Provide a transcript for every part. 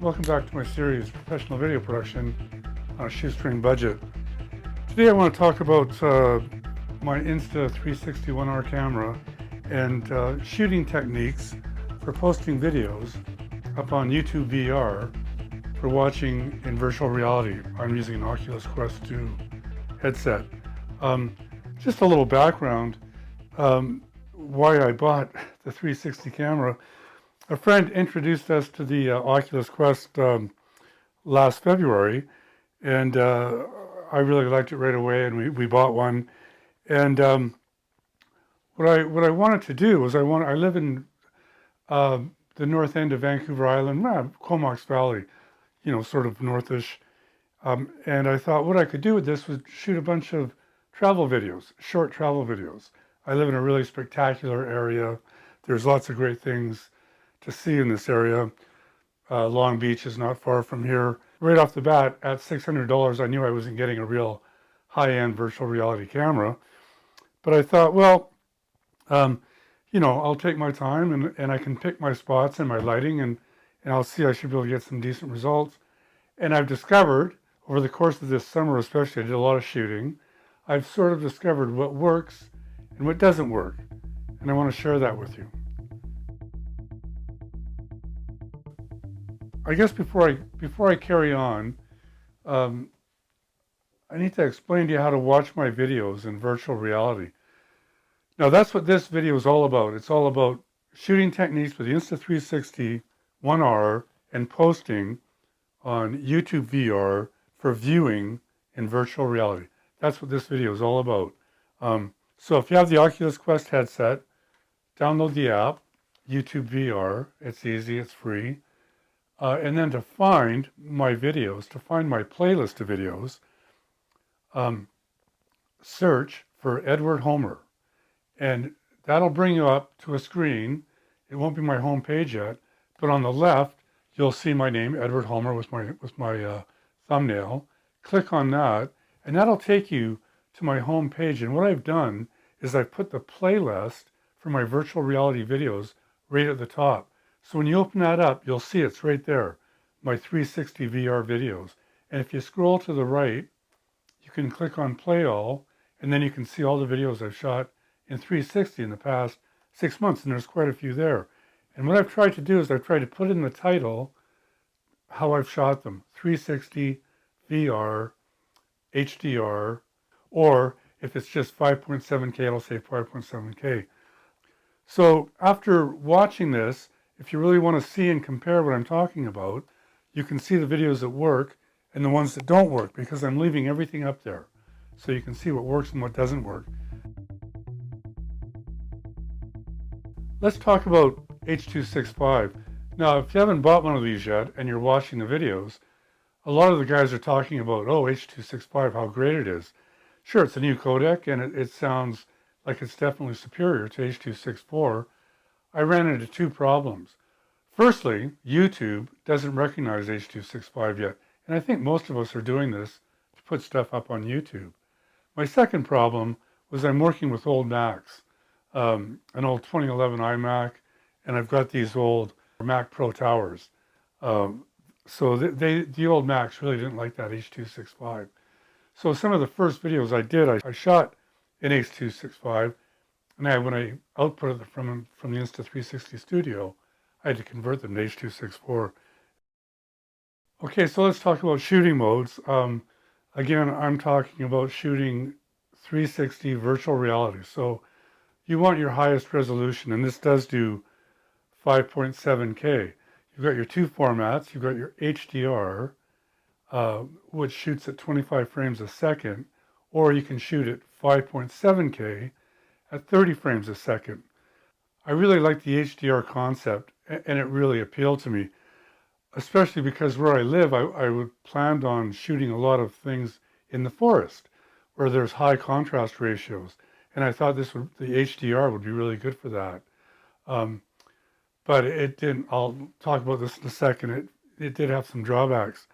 Welcome back to my series, Professional Video Production on a Shoestring Budget. Today I want to talk about my Insta 360 OneR camera and shooting techniques for posting videos up on YouTube VR for watching in virtual reality. I'm using an Oculus Quest 2 headset. Just a little background, why I bought the 360 camera. A friend introduced us to the Oculus Quest last February, and I really liked it right away, and we bought one. And what I wanted to do was I live in the north end of Vancouver Island, Comox Valley, sort of northish. And I thought what I could do with this was shoot a bunch of travel videos, short travel videos. I live in a really spectacular area. There's lots of great things to see in this area. Long Beach is not far from here. Right off the bat, at $600, I knew I wasn't getting a real high-end virtual reality camera. But I thought, well, I'll take my time and I can pick my spots and my lighting and I'll see I should be able to get some decent results. And I've discovered, over the course of this summer especially, I did a lot of shooting, I've sort of discovered what works and what doesn't work. And I want to share that with you. I guess before I carry on, I need to explain to you how to watch my videos in virtual reality. Now that's what this video is all about. It's all about shooting techniques with the Insta360 OneR and posting on YouTube VR for viewing in virtual reality. That's what this video is all about. So if you have the Oculus Quest headset, download the app, YouTube VR. It's easy, it's free. And then to find my videos, to find my playlist of videos, search for Edward Homer. And that'll bring you up to a screen. It won't be my home page yet, but on the left, you'll see my name, Edward Homer, with my thumbnail. Click on that, and that'll take you to my home page. And what I've done is I've put the playlist for my virtual reality videos right at the top. So when you open that up, you'll see it's right there, my 360 VR videos. And if you scroll to the right, you can click on Play All, and then you can see all the videos I've shot in 360 in the past 6 months, and there's quite a few there. And what I've tried to do is I've tried to put in the title how I've shot them, 360, VR, HDR, or if it's just 5.7K, it'll say 5.7K. So after watching this, if you really want to see and compare what I'm talking about, you can see the videos that work and the ones that don't work, because I'm leaving everything up there so you can see what works and what doesn't work. Let's talk about H.265. Now, if you haven't bought one of these yet and you're watching the videos, a lot of the guys are talking about, oh, H.265, how great it is. Sure, it's a new codec and it sounds like it's definitely superior to H.264. I ran into two problems. Firstly, YouTube doesn't recognize H.265 yet, and I think most of us are doing this to put stuff up on YouTube. My second problem was I'm working with old Macs, an old 2011 iMac, and I've got these old Mac Pro Towers. So the old Macs really didn't like that H.265. So some of the first videos I did, I shot in H.265, and when I outputted it from the Insta360 Studio, I had to convert them to H.264. Okay, so let's talk about shooting modes. Again, I'm talking about shooting 360 virtual reality. So you want your highest resolution, and this does do 5.7K. You've got your two formats. You've got your HDR, which shoots at 25 frames a second, or you can shoot at 5.7K at 30 frames a second. I really like the HDR concept, and it really appealed to me, especially because where I live, I would planned on shooting a lot of things in the forest where there's high contrast ratios, and I thought the HDR would be really good for that. But it didn't. I'll talk about this in a second. It did have some drawbacks.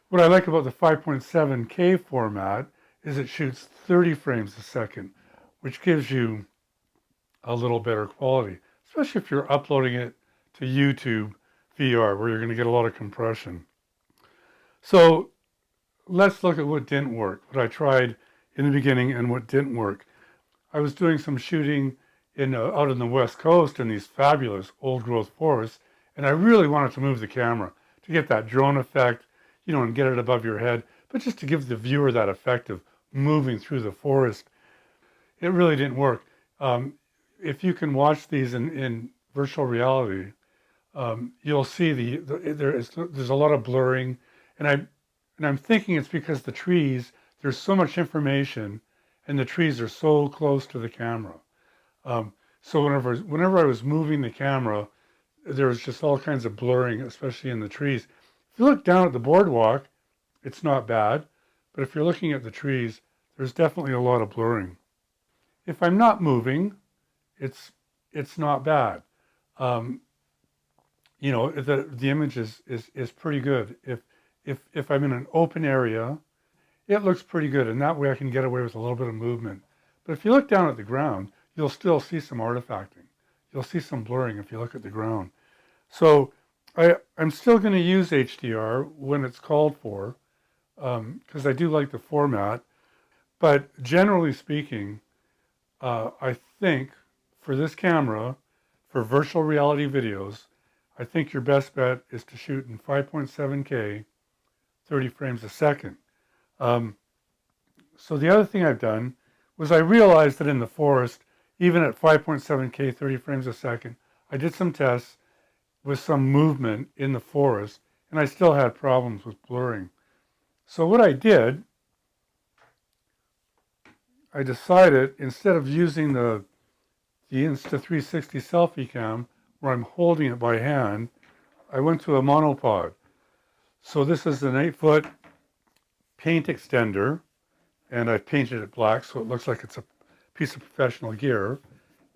What I like about the 5.7K format is it shoots 30 frames a second, which gives you a little better quality, especially if you're uploading it to YouTube VR, where you're going to get a lot of compression. So let's look at what didn't work, what I tried in the beginning and what didn't work. I was doing some shooting out in the West Coast in these fabulous old growth forests, and I really wanted to move the camera to get that drone effect, and get it above your head, but just to give the viewer that effect of moving through the forest. It really didn't work. If you can watch these in virtual reality, you'll see there's a lot of blurring, and I'm thinking it's because the trees, there's so much information, and the trees are so close to the camera. So whenever I was moving the camera, there was just all kinds of blurring, especially in the trees. If you look down at the boardwalk, it's not bad, but if you're looking at the trees, there's definitely a lot of blurring. If I'm not moving, it's not bad. The image is pretty good. If I'm in an open area, it looks pretty good, and that way I can get away with a little bit of movement. But if you look down at the ground, you'll still see some artifacting. You'll see some blurring if you look at the ground. So I'm still going to use HDR when it's called for, because I do like the format. But generally speaking, I think for this camera, for virtual reality videos, I think your best bet is to shoot in 5.7K, 30 frames a second. So the other thing I've done was I realized that in the forest, even at 5.7K, 30 frames a second, I did some tests with some movement in the forest, and I still had problems with blurring. So what I did, I decided instead of using the Insta 360 selfie cam, where I'm holding it by hand, I went to a monopod. So this is an 8-foot paint extender, and I've painted it black so it looks like it's a piece of professional gear.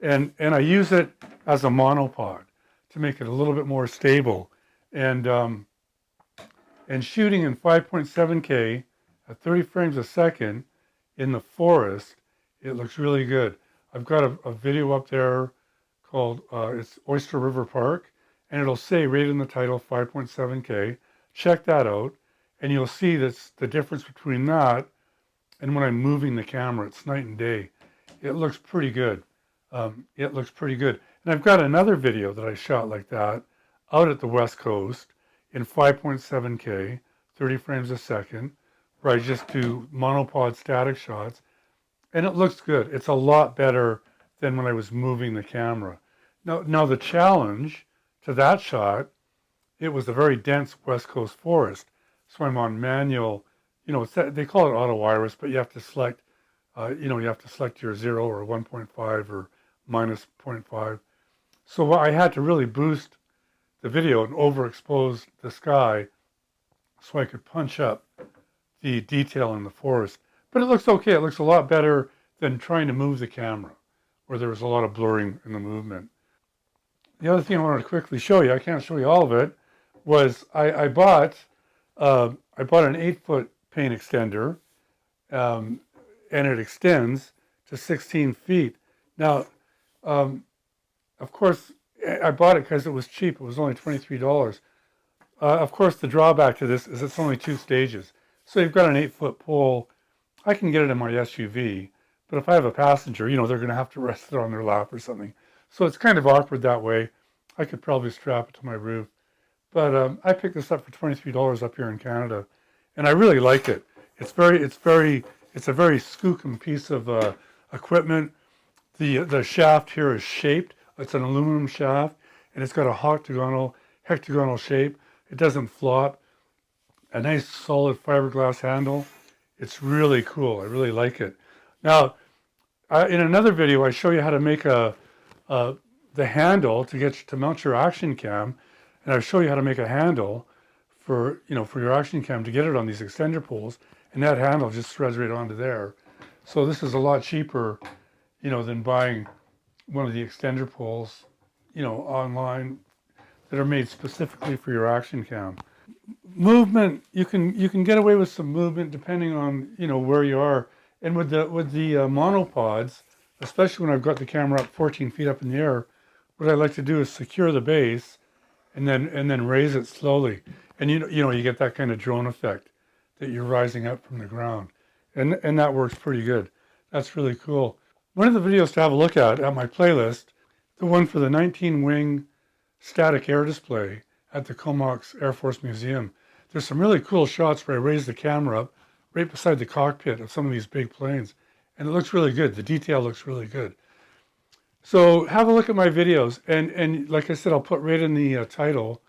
And I use it as a monopod to make it a little bit more stable. And shooting in 5.7K at 30 frames a second in the forest, it looks really good. I've got a video up there called, it's Oyster River Park, and it'll say right in the title 5.7K. Check that out, and you'll see that's the difference between that and when I'm moving the camera. It's night and day. It looks pretty good. It looks pretty good. And I've got another video that I shot like that out at the West Coast in 5.7K, 30 frames a second, where I just do monopod static shots, and it looks good. It's a lot better than when I was moving the camera. Now the challenge to that shot, it was a very dense West Coast forest, so I'm on manual. They call it auto iris, but you have to select, you have to select your 0 or 1.5 or minus 0.5. So I had to really boost the video and overexpose the sky so I could punch up the detail in the forest. But it looks okay. It looks a lot better than trying to move the camera, where there was a lot of blurring in the movement. The other thing I wanted to quickly show you, I can't show you all of it, was I bought an 8-foot paint extender, and it extends to 16 feet. Now, of course, I bought it because it was cheap. It was only $23. Of course, the drawback to this is it's only 2 stages. So you've got an 8-foot pole. I can get it in my SUV, but if I have a passenger, they're going to have to rest it on their lap or something. So it's kind of awkward that way. I could probably strap it to my roof. But I picked this up for $23 up here in Canada, and I really like it. It's a very skookum piece of equipment. The shaft here is shaped. It's an aluminum shaft, and it's got a hectagonal shape. It doesn't flop. A nice solid fiberglass handle. It's really cool. I really like it. Now, in another video, I show you how to make the handle to mount your action cam, and I show you how to make a handle for your action cam to get it on these extender poles, and that handle just threads right onto there. So this is a lot cheaper, than buying one of the extender poles, online that are made specifically for your action cam. Movement, you can get away with some movement depending on where you are, and with the monopods, especially when I've got the camera up 14 feet up in the air, what I like to do is secure the base and then raise it slowly. And you get that kind of drone effect that you're rising up from the ground. And that works pretty good. That's really cool. One of the videos to have a look at my playlist, the one for the 19-wing static air display at the Comox Air Force Museum. There's some really cool shots where I raise the camera up right beside the cockpit of some of these big planes. And it looks really good. The detail looks really good. So have a look at my videos. And like I said, I'll put right in the title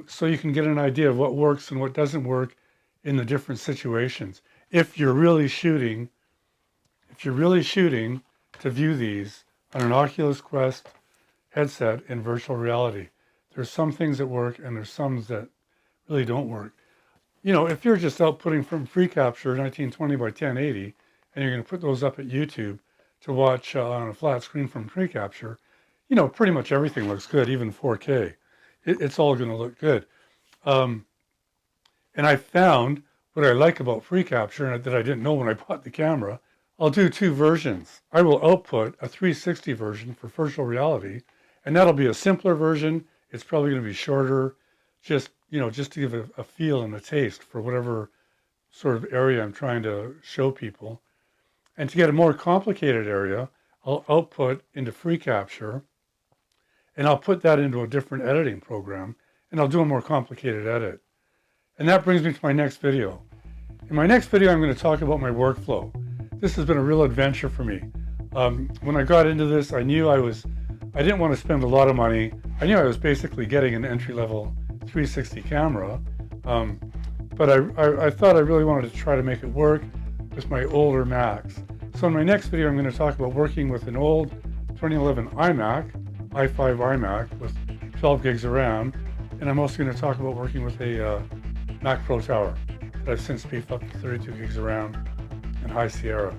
so you can get an idea of what works and what doesn't work in the different situations. If you're really shooting to view these on an Oculus Quest headset in virtual reality, there's some things that work and there's some that really don't work. If you're just outputting from free capture 1920 by 1080 and you're going to put those up at YouTube to watch on a flat screen from free capture, pretty much everything looks good, even 4K. It's all going to look good. And I found what I like about free capture that I didn't know when I bought the camera. I'll do two versions. I will output a 360 version for virtual reality, and that'll be a simpler version. It's probably going to be shorter, just to give a feel and a taste for whatever sort of area I'm trying to show people. And to get a more complicated area, I'll output into free capture, and I'll put that into a different editing program, and I'll do a more complicated edit. And that brings me to my next video. In my next video, I'm going to talk about my workflow. This has been a real adventure for me. When I got into this, I knew I didn't want to spend a lot of money. I knew I was basically getting an entry-level 360 camera, but I thought I really wanted to try to make it work with my older Macs. So in my next video, I'm going to talk about working with an old 2011 iMac, i5 iMac with 12 gigs of RAM, and I'm also going to talk about working with a Mac Pro Tower that I've since beefed up to 32 gigs of RAM and High Sierra.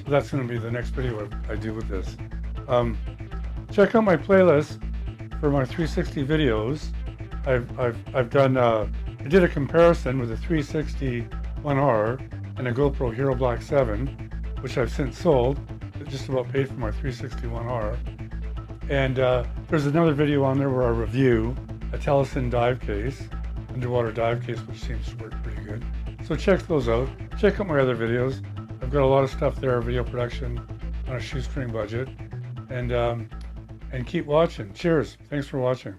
So that's going to be the next video I do with this. Check out my playlist for my 360 videos. I've done I did a comparison with a 360 OneR and a GoPro Hero Black 7, which I've since sold. It just about paid for my 360 OneR. And there's another video on there where I review a Telesin dive case, underwater dive case, which seems to work pretty good. So check those out. Check out my other videos. I've got a lot of stuff there, video production on a shoestring budget. And keep watching. Cheers. Thanks for watching.